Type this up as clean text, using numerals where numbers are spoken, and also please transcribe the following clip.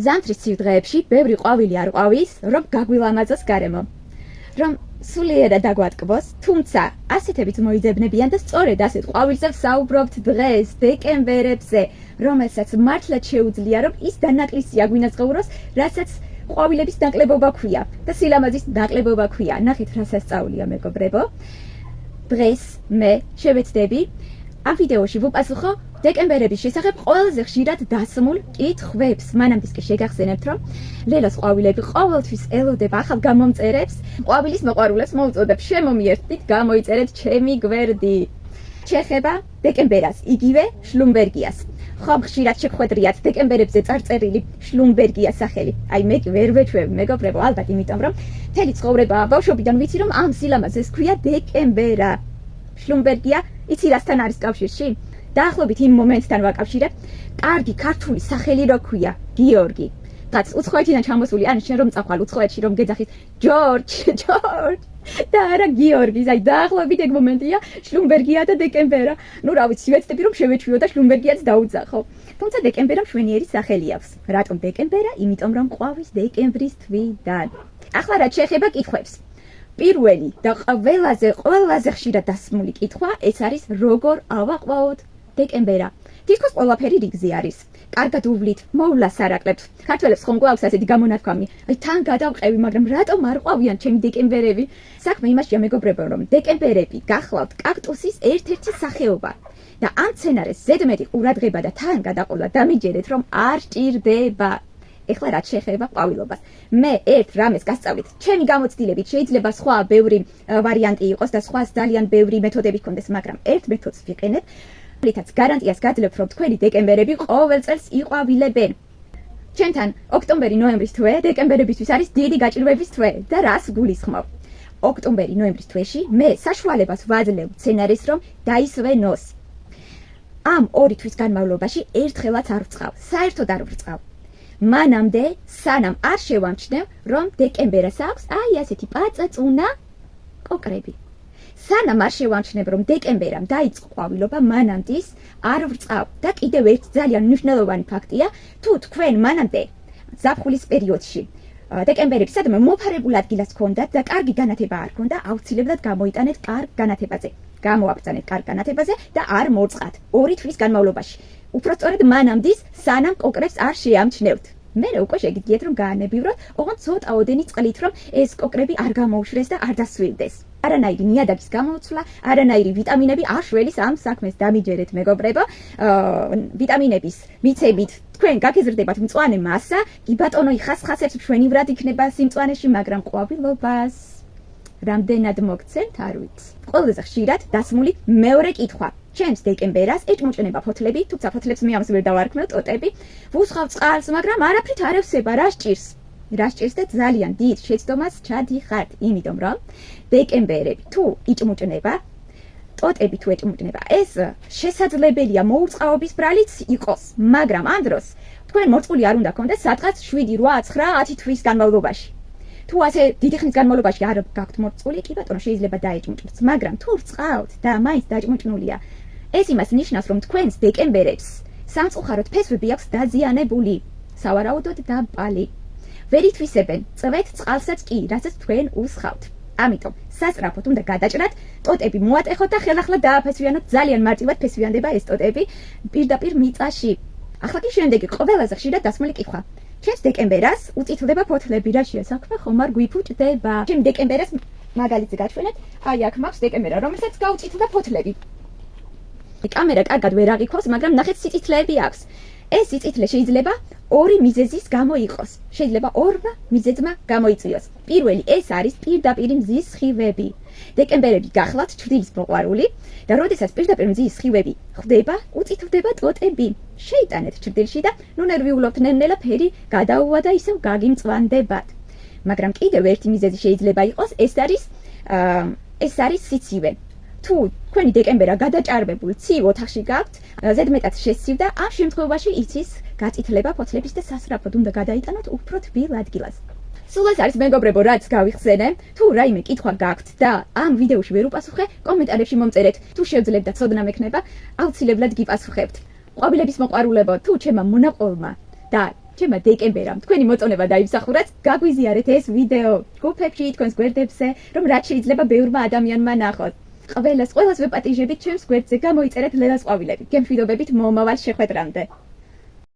ზამთრის ცივ დღეებში ბევრი ყვავილი არ ყვავის, რომ გაგვილამაზოს გარემო. რომ სულიერად დაგვატკბოს, თუმცა ასეთებით მოიძებნებიან და სწორედ ასეთ ყვავილზე ვსაუბრობთ დღეს, დეკემბერებზე, რომელსაც მართლაც შეუძლია, რომ ის დანაკლისია გვინაზღაუროს, რასაც ყვავილების ნაკლებობა ქვია და სილამაზის ნაკლებობა ქვია. ნახეთ, რა სასწაულია მეგობრებო. დღეს მე შევეცდები ამ ვიდეოში ვუპასუხო დეკემბერების შესახებ ყველაზე ხშირად დასმულ კითხვებს. მანამდე კი შეგახსენებთ, რომ ლელოს ყვავილები ყოველთვის ელოდება ახალ გამომწერებს. ყვავილის მოყვარულებს მოუწოდებ შემომიერთდით, გამოიწერეთ ჩემი გვერდი. შეეხება დეკემბერას, იგივე შლუმბერგიას. ხომ ხშირად შეგხვედრიათ დეკემბერებზე წარწერილი შლუმბერგიას სახელი. აი მე კი ვერ ვეჩვევ მეგობრებო, ალბათ იმიტომ რომ მთელი ცხოვრება ბავშვობიდან ვიცი რომ ამ სილამაზეს ქვია დეკემბერა. შლუმბერგია იცი რასთან არის კავშირში? დაახლოებით იმ მომენტთან ვაკავშირებ, კარგი ქართული სახელი რო ქვია, გიორგი. რაც უცხოეთიდან ჩამოსული, ან შენ რომ წახვალ უცხოეთში რომ გეძახის ჯორჯ. და არა გიორგი, აი დაახლოებით ეგ მომენტია შლუმბერგია და დეკემბერა. ნუ რა ვიცი, ვეცდები რომ შევეჩვიო და შლუმბერგიაც დაუძახო. თუმცა დეკემბერა მშვენიერი სახელი აქვს. რატომ დეკემბერა? იმიტომ რომ ყვავის დეკემბრის თვიდან. ახლა რაც შეეხება კითხვებს. პირველი და ყველაზე ხშირად დასმული კითხვა ეს არის როგორ ავაყვაოთ დეკემბერა. თითქოს ყველაფერი რიგზე არის. კარგად უვლით, მოვლას არ აკლებთ. ქართველებს ხომ გვაქვს ასეთი გამონათქვამი. აი თან გადავყევი, მაგრამ რატომ არ ყვავიან ჩემი დეკემბერები? საქმე იმაშია მეგობრებო, რომ დეკემბერები გახლავთ კაქტუსის ერთ-ერთი სახეობა. და ამ მცენარეს ზედმეტი ყურადღება და თან გადაყოლა დამიჯერეთ, რომ არ ჭირდება. ეხლა რაც შეეხება ყვავილობას. მე ერთ რამეს გასწავლით. ჩემი გამოცდილებით შეიძლება სხვა ბევრი ვარიანტი იყოს და სხვა ძალიან ბევრი მეთოდები გქონდეს, მაგრამ ერთ მეთოდს ვიყენებ, რითაც გარანტიას გაძლევთ, რომ თქვენი დეკემბერები ყოველ წელს იყვავილებენ. ჩემთან ოქტომბერი, ნოემბრის თვე დეკემბერებისთვის არის დიდი გაჭირვების თვე და რას გულისხმობ? ოქტომბერი, ნოემბრის თვეში მე საშუალებას ვაძლევ მცენარეს, რომ დაისვენოს. ამ 2 თვის განმავლობაში ერთხელაც არ ვწყავ, საერთოდ არ ვწყავ. მანამდე, სანამ არ შევამჩნევ, რომ დეკემბერას აქვს აი ასეთი პაწაწუნა კოკრები. სანამ არ შევამჩნევ, რომ დეკემბერამ დაიწყო ყვავილობა, მანამდის არ ვწყავ. და კიდევ ერთ ძალიან მნიშვნელოვანი ფაქტია, თუ თქვენ მანამდე ზაფხულის პერიოდში დეკემბერებისადმი მოფარებულ ადგილას გქონდათ და კარგი განათება არ გქონდა, აუცილებლად გამოიტანეთ კარგ განათებაზე. გამოაბრძანეთ კარგ განათებაზე და არ მორწყათ 2 თვის განმავლობაში. უფრო სწორედ მანამდის, სანამ კოკრებს არ შეამჩნევთ. მე უკვე შეგიძლიათ რომ გაანებივროთ, ოღონდ ცოტაოდენი წყლით, რომ ეს კოკრები არ გამოუშვდეს და არ დასვილდეს. არანაირი ნიადაგის გამოცვლა, არანაირი ვიტამინები არ შველის ამ საქმეს. დამიჯერეთ მეგობრებო, ვიტამინების მიცემით თქვენ გაგეზრდებათ მწვანე მასა, კი ბატონო იხასხასებს მშვენივრად იქნება სიმწვანეში, მაგრამ ყვავილობას რამდენად მოგცემთ არ ვიცი. ყველაზე ხშირად დასმული მეორე კითხვა. ჩემს დეკემბერას ეჭმუჭნება ფოთლები, თუმცა ფოთლებს მე ამს ვერ დავარქმევ, ტოტები. ვუსხავ წყალს, მაგრამ არაფრით არ ევსება, რა სჭირს? რა სჭირს და ძალიან დიდ შეცდომას ჩადიხართ, იმიტომ რომ დეკემბერები თუ იჭმუჭნება, ტოტები თუ ეჭმუჭნება, ეს შესაძლებელია მოურწყავობის ბრალიც იყოს, მაგრამ ამ დროს თქვენ მორწყული არ უნდა გქონდეს სადღაც 7, 8, 9, 10 თვის განმავლობაში. თუ ასე დიდი ხნის განმავლობაში არ გაქვთ მორწყული, კი ბატონო შეიძლება დაეჭმუჭნოთ, მაგრამ თუ რწყავთ და მაინც დაჭმუჭნულია, ეს იმას ნიშნავს, რომ თქვენს დეკემბერებს სამწუხაროდ ფესვები აქვს დაზიანებული, სავარაუდოდ დაბალი. ვერ ითვისებენ წვეთ წყალსაც კი, რასაც თქვენ უსხავთ. ამიტომ სასწრაფოდ უნდა გადაჭრათ, ტოტები მოატეხოთ და ხელახლა დააფესვიანოთ, ძალიან მარტივად ფესვიანდება ეს ტოტები პირდაპირ მიწაში. ახლა კი შემდეგი ყველაზე ხშირად დასმული კითხვა. ჩემს დეკემბერას უწითლდება ფოთლები, რა შეასაქმე ხომ არ გვიფუჭდება? ჩემ დეკემბერას მაგალითზე გაჩვენეთ, აი აქ მაქვს დეკემბერა, რომელსაც გაუწითლდა ფოთლები. კამერა კარგად ვერ აღიქواس, მაგრამ ნახეთ სიწითლეები აქვს. ეს სიწითლე შეიძლება 2 მიზეზის გამო იყოს. შეიძლება 2 მიზეზმა გამოიწვიოს. პირველი ეს არის პირდაპირ მზის სხივები. დეკემბერები გახლავთ ჩრდილის მოყვარული და როდესაც პირდაპირ მზის სხივები ხდება, უწითლდება ტოტები. შეიტანეთ ჩრდილში და ნუ ნერვიულობთ, ნელ-ნელა ფერი გადაუვა და ისევ გაგიმწვანდებათ. მაგრამ კიდევ ერთი მიზეზი შეიძლება იყოს, ეს არის სიცივე. თუ თქვენი დეკემბერა გადაჭარბებულ ცივ ოთახში გაქვთ, ზედმეტად შესცივ და ამ შემთხვევაში იცის გაწითლება ფოთლების და სასწრაფოდ უნდა გადაიტანოთ უფრო თბილ ადგილას. სულ ეს არის მეგობრებო, რაც გავიხსენე. თუ რაიმე კითხვა გაქვთ და ამ ვიდეოში ვერ უპასუხე, კომენტარებში მომწერეთ. თუ შევძლებთ და ცოდნა მექნება, აუცილებლად გიპასუხებთ. ყვავილების მოყვარულებო, თუ ჩემმა მონაყოლმა და ჩემმა დეკემბერამ თქვენი მოწონება დაიმსახურეთ, გაგვიზიარეთ ეს ვიდეო ჯგუფებში, თქვენს გვერდებზე, რომ რაც შეიძლება ბევრმა ადამიანმა ნახოთ. ყველას ვეპატიჟებით ჩემს გვერდზე, გამოიწერეთ ლელას ყვავილები. გემშვიდობებით მომავალ შეხვედრამდე.